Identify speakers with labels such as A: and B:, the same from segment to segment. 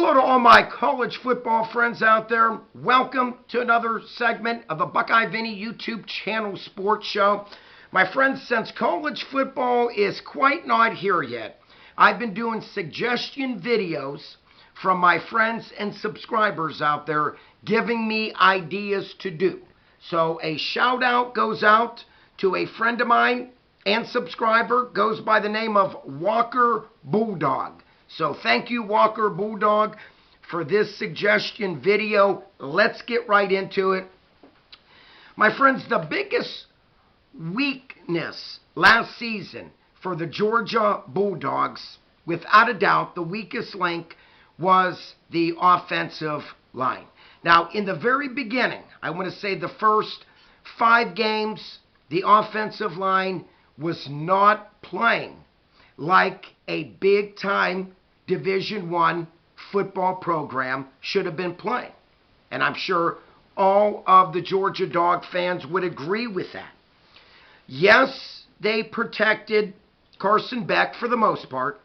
A: Hello to all my college football friends out there. Welcome to another segment of the Buckeye Vinny YouTube channel sports show. My friends, since college football is quite not here yet, I've been doing suggestion videos from my friends and subscribers out there giving me ideas to do. So a shout out goes out to a friend of mine and subscriber, goes by the name of Walker Bulldog. So thank you, Walker Bulldog, for this suggestion video. Let's get right into it. My friends, the biggest weakness last season for the Georgia Bulldogs, without a doubt, the weakest link was the offensive line. Now, in the very beginning, I want to say the first 5 games, the offensive line was not playing like a big-time Division I football program should have been playing. And I'm sure all of the Georgia Dog fans would agree with that. Yes, they protected Carson Beck for the most part,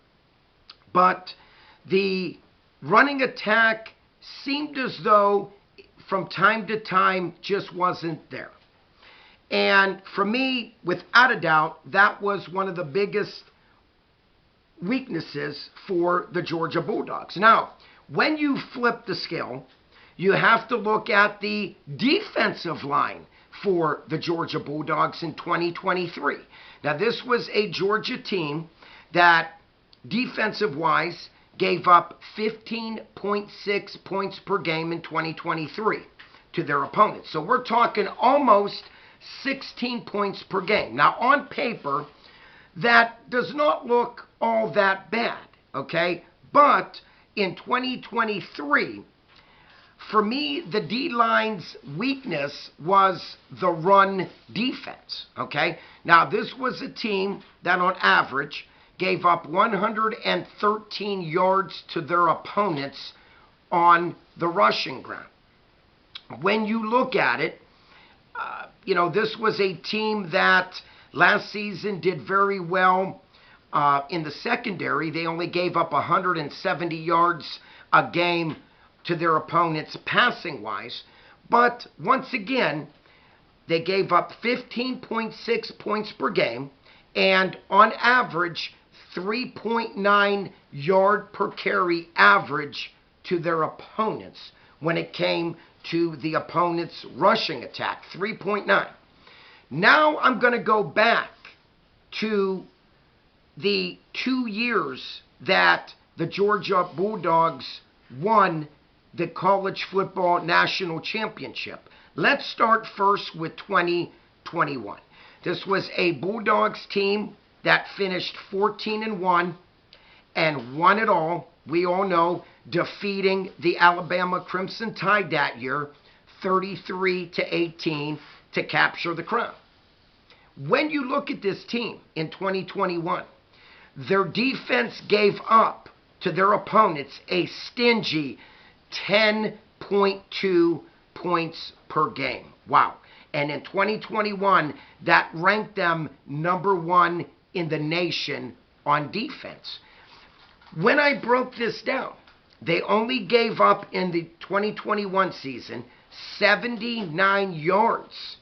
A: but the running attack seemed as though from time to time just wasn't there. And for me, without a doubt, that was one of the biggest weaknesses for the Georgia Bulldogs. Now, when you flip the scale, you have to look at the defensive line for the Georgia Bulldogs in 2023. Now, this was a Georgia team that, defensive-wise, gave up 15.6 points per game in 2023 to their opponents. So we're talking almost 16 points per game. Now, on paper, that does not look all that bad, okay? But in 2023, for me, the D-line's weakness was the run defense, okay? Now, this was a team that on average gave up 113 yards to their opponents on the rushing ground. When you look at it, this was a team that last season did very well in the secondary. They only gave up 170 yards a game to their opponents passing-wise. But once again, they gave up 15.6 points per game and on average 3.9 yard per carry average to their opponents when it came to the opponent's rushing attack, 3.9. Now I'm going to go back to the 2 years that the Georgia Bulldogs won the college football national championship. Let's start first with 2021. This was a Bulldogs team that finished 14-1 and won it all. We all know, defeating the Alabama Crimson Tide that year, 33-18, to capture the crown. When you look at this team in 2021, their defense gave up to their opponents a stingy 10.2 points per game. Wow. And in 2021, that ranked them number 1 in the nation on defense. When I broke this down, they only gave up in the 2021 season 79 yards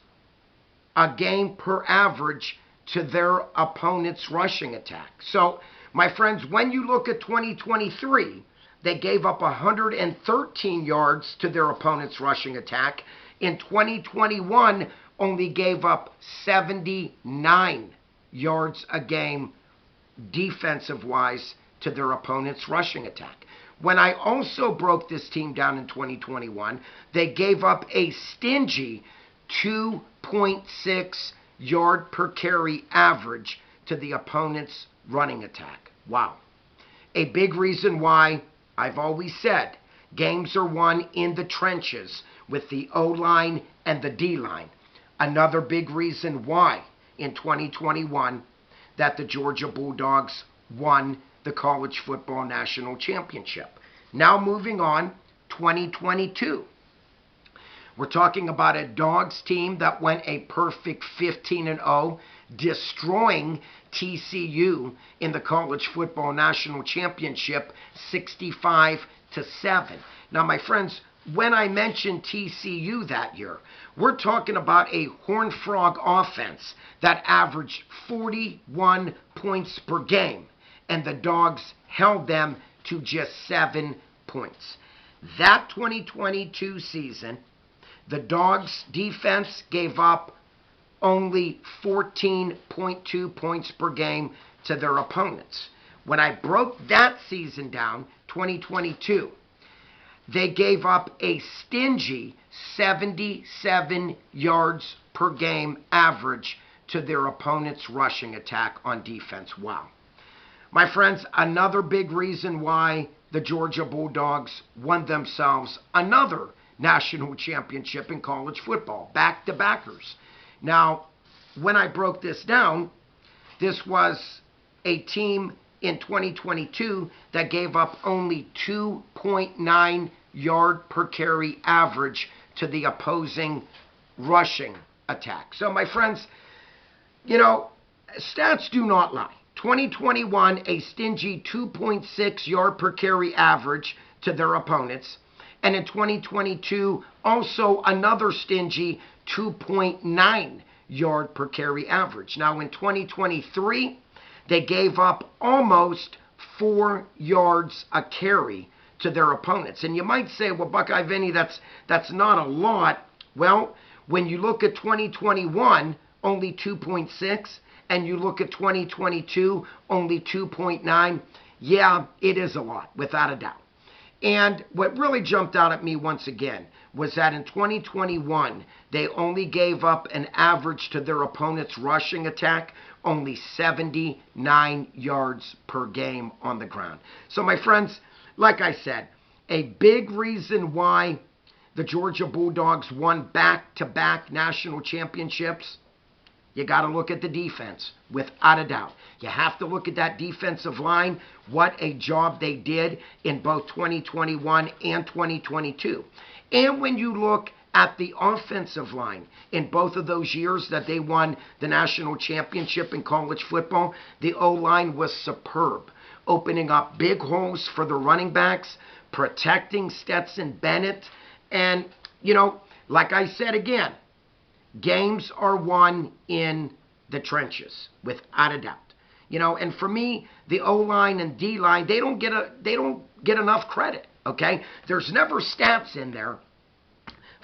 A: a game per average to their opponent's rushing attack. So, my friends, when you look at 2023, they gave up 113 yards to their opponent's rushing attack. In 2021, only gave up 79 yards a game defensive-wise to their opponent's rushing attack. When I also broke this team down in 2021, they gave up a stingy 2.6 yard per carry average to the opponent's running attack. Wow. A big reason why I've always said games are won in the trenches with the O-line and the D-line. Another big reason why in 2021 that the Georgia Bulldogs won the college football national championship. Now moving on, 2022. We're talking about a Dawgs team that went a perfect 15-0, destroying TCU in the college football national championship 65 to 7. Now, my friends, when I mentioned TCU that year, we're talking about a Horned Frog offense that averaged 41 points per game, and the Dogs held them to just 7 points. That 2022 season, the Dogs' defense gave up only 14.2 points per game to their opponents. When I broke that season down, 2022, they gave up a stingy 77 yards per game average to their opponent's rushing attack on defense. Wow. My friends, another big reason why the Georgia Bulldogs won themselves another national championship in college football, back-to-backers. Now, when I broke this down, this was a team in 2022 that gave up only 2.9 yard per carry average to the opposing rushing attack. So, my friends, stats do not lie. 2021, a stingy 2.6 yard per carry average to their opponents. And in 2022, also another stingy 2.9 yard per carry average. Now, in 2023, they gave up almost 4 yards a carry to their opponents. And you might say, well, Buckeye Vinny, that's not a lot. Well, when you look at 2021, only 2.6, and you look at 2022, only 2.9, yeah, it is a lot, without a doubt. And what really jumped out at me once again was that in 2021, they only gave up an average to their opponent's rushing attack, only 79 yards per game on the ground. So, my friends, like I said, a big reason why the Georgia Bulldogs won back-to-back national championships, you got to look at the defense, without a doubt. You have to look at that defensive line, what a job they did in both 2021 and 2022. And when you look at the offensive line in both of those years that they won the national championship in college football, the O-line was superb, opening up big holes for the running backs, protecting Stetson Bennett. And, like I said again, games are won in the trenches, without a doubt. And for me, the O-line and D-line, they don't get enough credit, okay? There's never stats in there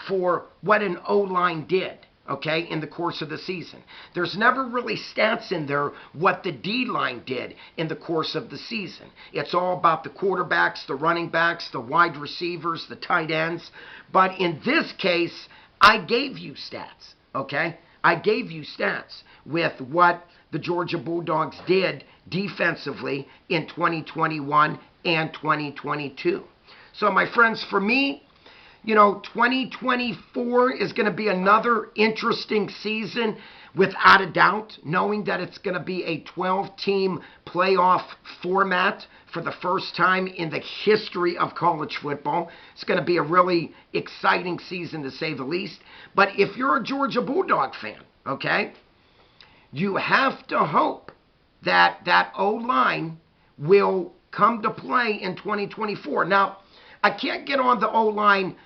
A: for what an O-line did, okay, in the course of the season. There's never really stats in there what the D-line did in the course of the season. It's all about the quarterbacks, the running backs, the wide receivers, the tight ends. But in this case, I gave you stats, okay? I gave you stats with what the Georgia Bulldogs did defensively in 2021 and 2022. So, my friends, for me, 2024 is going to be another interesting season, without a doubt, knowing that it's going to be a 12-team playoff format for the first time in the history of college football. It's going to be a really exciting season, to say the least. But if you're a Georgia Bulldog fan, okay, you have to hope that that O-line will come to play in 2024. Now, I can't get on the O-line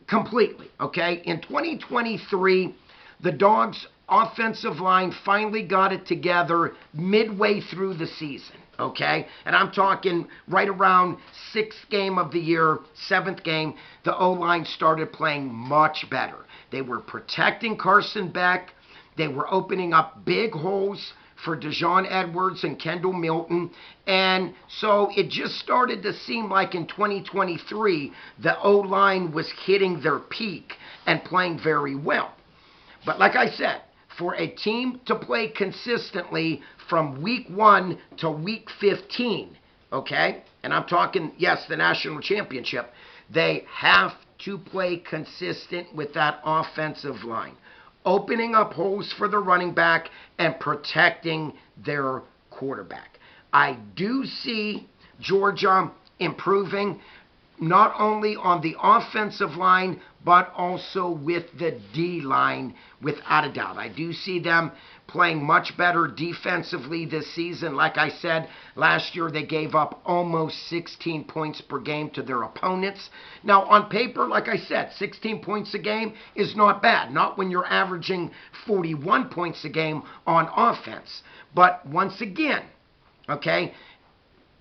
A: completely, okay? In 2023, the Dogs' offensive line finally got it together midway through the season, okay? And I'm talking right around 6th game of the year, 7th game, the O-line started playing much better. They were protecting Carson Beck. They were opening up big holes for Dejon Edwards and Kendall Milton. And so it just started to seem like in 2023, the O-line was hitting their peak and playing very well. But like I said, for a team to play consistently from week 1 to week 15, okay, and I'm talking, yes, the national championship, they have to play consistent with that offensive line, opening up holes for the running back and protecting their quarterback. I do see Georgia improving. not only on the offensive line, but also with the D-line, without a doubt. I do see them playing much better defensively this season. Like I said, last year they gave up almost 16 points per game to their opponents. Now, on paper, like I said, 16 points a game is not bad. Not when you're averaging 41 points a game on offense. But once again, okay,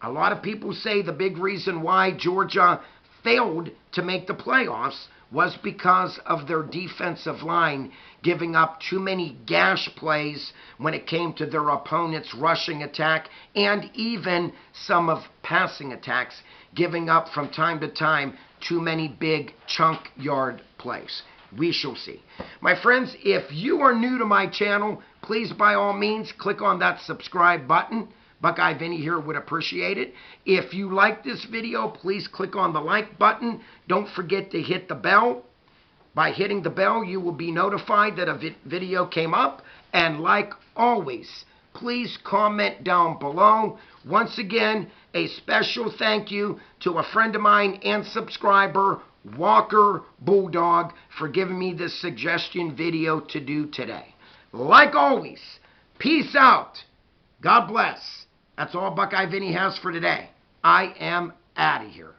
A: a lot of people say the big reason why Georgia failed to make the playoffs was because of their defensive line giving up too many gash plays when it came to their opponent's rushing attack, and even some of passing attacks, giving up from time to time too many big chunk yard plays. We shall see. My friends, if you are new to my channel, please by all means click on that subscribe button. Buckeye Vinny here would appreciate it. If you like this video, please click on the like button. Don't forget to hit the bell. By hitting the bell, you will be notified that a video came up. And like always, please comment down below. Once again, a special thank you to a friend of mine and subscriber, Walker Bulldog, for giving me this suggestion video to do today. Like always, peace out. God bless. That's all Buckeye Vinny has for today. I am out of here.